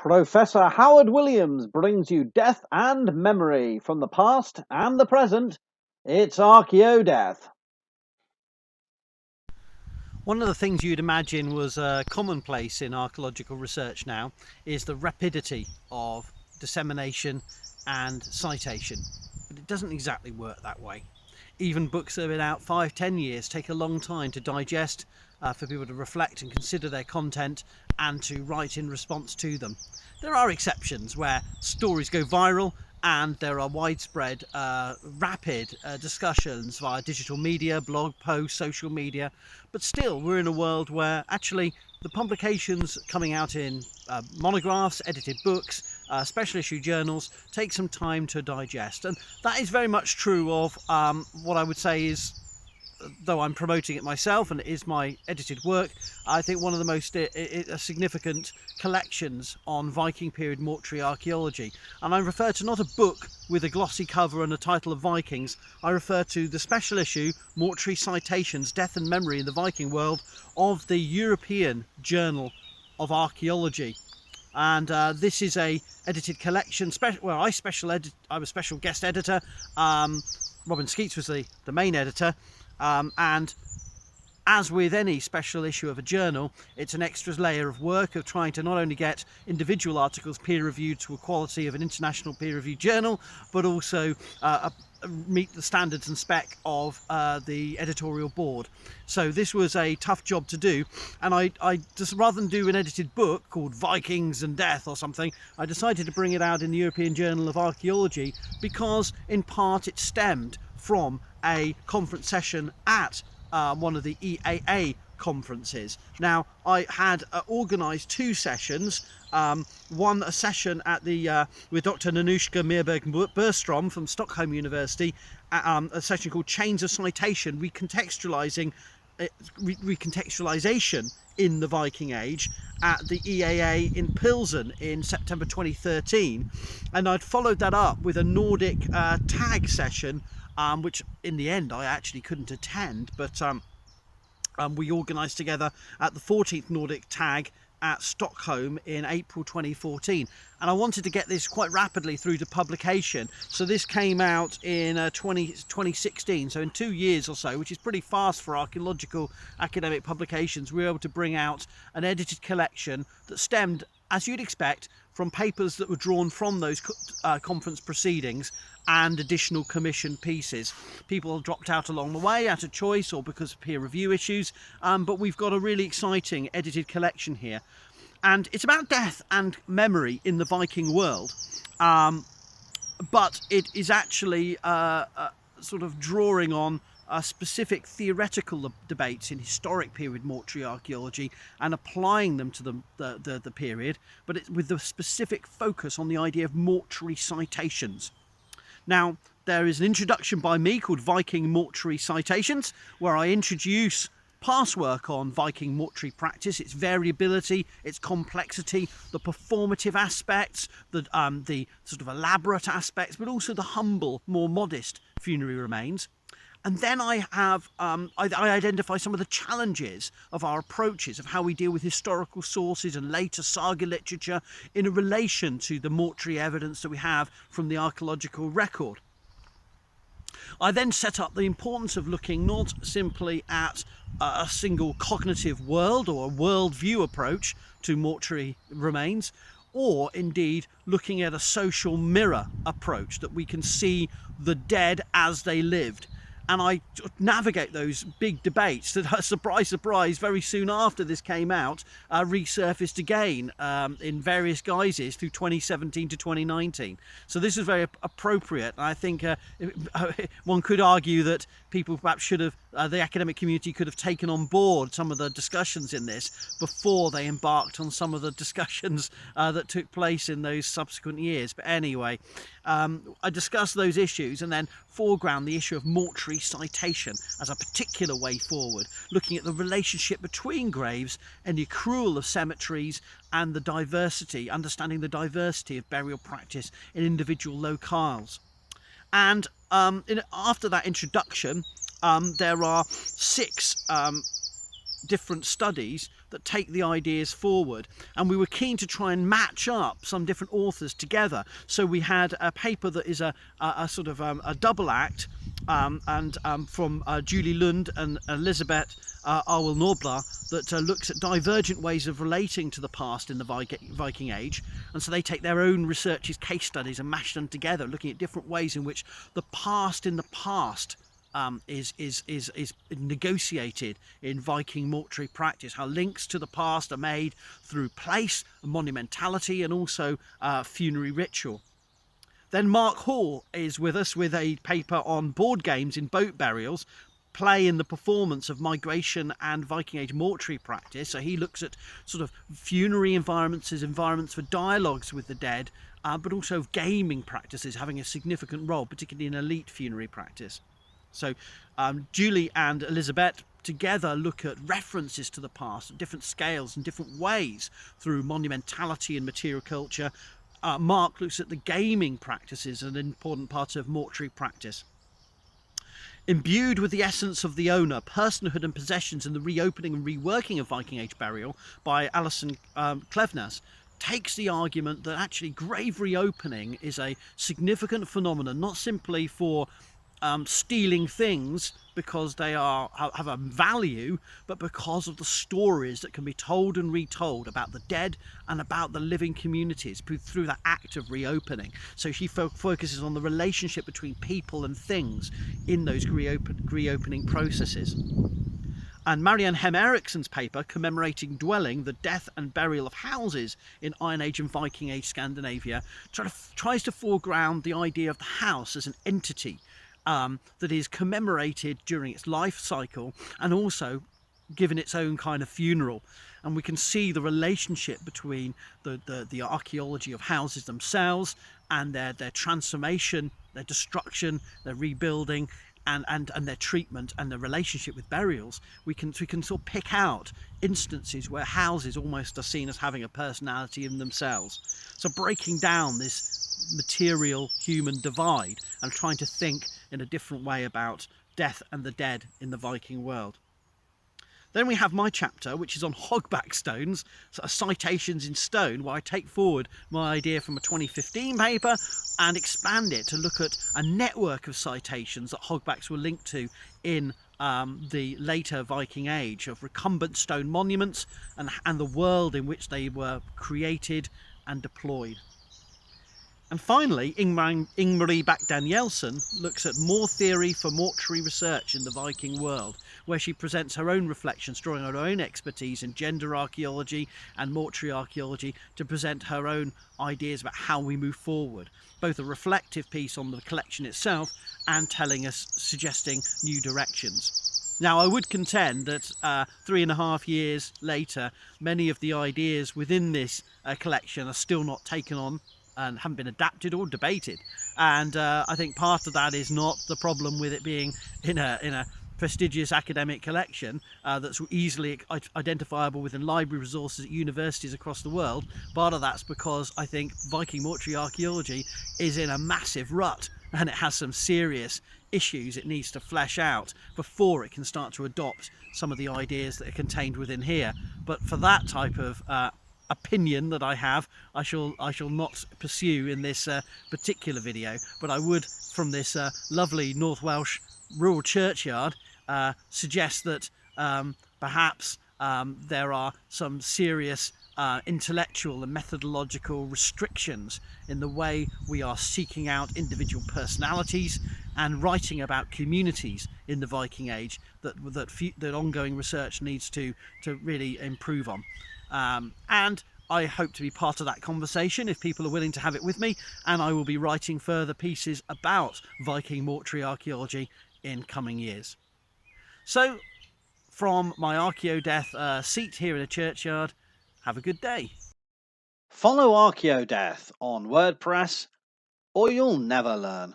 Professor Howard Williams brings you death and memory from the past and the present. It's Archaeodeath. One of the things you'd imagine was commonplace in archaeological research now is the rapidity of dissemination and citation. But it doesn't exactly work that way. Even books that have been out 5-10 years take a long time to digest, for people to reflect and consider their content and to write in response to them. There are exceptions where stories go viral and there are widespread, rapid discussions via digital media, blog posts, social media. But still, we're in a world where actually the publications coming out in monographs, edited books, special issue journals take some time to digest. And that is very much true of what I would say is, though I'm promoting it myself and it is my edited work, I think one of the most significant collections on Viking period mortuary archaeology. And I refer to not a book with a glossy cover and a title of Vikings. I refer to the special issue Mortuary Citations, Death and Memory in the Viking World of the European Journal of Archaeology. And this is a edited collection where I was special guest editor. Robin Skeets was the main editor. And as with any special issue of a journal, it's an extra layer of work of trying to not only get individual articles peer reviewed to a quality of an international peer reviewed journal, but also meet the standards and spec of the editorial board. So this was a tough job to do, and I just, rather than do an edited book called Vikings and Death or something, I decided to bring it out in the European Journal of Archaeology because in part it stemmed from a conference session at one of the EAA conferences. Now, I had organised two sessions. One, a session at the with Dr. Nanushka Myrberg-Berstrom from Stockholm University, a session called Chains of Citation, recontextualisation in the Viking Age at the EAA in Pilsen in September 2013. And I'd followed that up with a Nordic tag session, which in the end I actually couldn't attend, but we organised together at the 14th Nordic Tag at Stockholm in April 2014, and I wanted to get this quite rapidly through to publication. So this came out in 2016, so in 2 years or so, which is pretty fast for archaeological academic publications. We were able to bring out an edited collection that stemmed, as you'd expect, from papers that were drawn from those conference proceedings and additional commission pieces. People dropped out along the way out of choice or because of peer review issues, but we've got a really exciting edited collection here. And it's about death and memory in the Viking world, but it is actually sort of drawing on specific theoretical debates in historic period mortuary archaeology and applying them to the period, but it's with the specific focus on the idea of mortuary citations. Now, there is an introduction by me called Viking Mortuary Citations, where I introduce past work on Viking mortuary practice, its variability, its complexity, the performative aspects, the sort of elaborate aspects, but also the humble, more modest funerary remains. And then I have, I identify some of the challenges of our approaches of how we deal with historical sources and later saga literature in relation to the mortuary evidence that we have from the archaeological record. I then set up the importance of looking not simply at a single cognitive world or a worldview approach to mortuary remains, or indeed looking at a social mirror approach, that we can see the dead as they lived. And I navigate those big debates that, surprise, surprise, very soon after this came out, resurfaced again in various guises through 2017 to 2019. So this is very appropriate. And I think one could argue that people perhaps should have, the academic community could have taken on board some of the discussions in this before they embarked on some of the discussions that took place in those subsequent years. But anyway, I discussed those issues and then foreground the issue of mortuary citation as a particular way forward, looking at the relationship between graves and the accrual of cemeteries and the diversity, understanding the diversity of burial practice in individual locales. And after that introduction, there are 6 different studies that take the ideas forward. And we were keen to try and match up some different authors together. So we had a paper that is a sort of a double act, from Julie Lund and Elisabeth Arwell Nobler, that looks at divergent ways of relating to the past in the Viking Age. And so they take their own researches, case studies, and mash them together, looking at different ways in which the past in the past is negotiated in Viking mortuary practice, how links to the past are made through place, monumentality, and also funerary ritual. Then Mark Hall is with us with a paper on board games in boat burials, play in the performance of migration and Viking Age mortuary practice. So he looks at sort of funerary environments as environments for dialogues with the dead, but also gaming practices having a significant role, particularly in elite funerary practice. So Julie and Elisabeth together look at references to the past at different scales and different ways through monumentality and material culture. Mark looks at the gaming practices, an important part of mortuary practice. Imbued with the essence of the owner, personhood and possessions in the reopening and reworking of Viking Age burial by Alison Klevnas takes the argument that actually grave reopening is a significant phenomenon, not simply for stealing things because they have a value, but because of the stories that can be told and retold about the dead and about the living communities through that act of reopening. So she focuses on the relationship between people and things in those reopening processes. And Marianne Hem Eriksson's paper commemorating dwelling, the death and burial of houses in Iron Age and Viking Age Scandinavia tries to foreground the idea of the house as an entity that is commemorated during its life cycle and also given its own kind of funeral. And we can see the relationship between the archaeology of houses themselves and their transformation, their destruction, their rebuilding, and their treatment, and the relationship with burials. We can sort of pick out instances where houses almost are seen as having a personality in themselves. So breaking down this material human divide and trying to think in a different way about death and the dead in the Viking world. Then we have my chapter, which is on hogback stones, so citations in stone, where I take forward my idea from a 2015 paper and expand it to look at a network of citations that hogbacks were linked to in the later Viking Age, of recumbent stone monuments and the world in which they were created and deployed. And finally, Ingmarie Bach-Danielsen looks at more theory for mortuary research in the Viking world, where she presents her own reflections, drawing on her own expertise in gender archaeology and mortuary archaeology to present her own ideas about how we move forward. Both a reflective piece on the collection itself and suggesting new directions. Now, I would contend that 3.5 years later, many of the ideas within this collection are still not taken on and haven't been adapted or debated, and I think part of that is not the problem with it being in a prestigious academic collection that's easily identifiable within library resources at universities across the world. Part of that's because I think Viking mortuary archaeology is in a massive rut, and it has some serious issues it needs to flesh out before it can start to adopt some of the ideas that are contained within here. But for that type of opinion that I have, I shall not pursue in this particular video, but I would, from this lovely North Welsh rural churchyard, suggest that perhaps there are some serious intellectual and methodological restrictions in the way we are seeking out individual personalities and writing about communities in the Viking Age that ongoing research needs to really improve on. And I hope to be part of that conversation if people are willing to have it with me, and I will be writing further pieces about Viking mortuary archaeology in coming years. So, from my Archaeodeath seat here in a churchyard, have a good day. Follow Archaeodeath on WordPress, or you'll never learn.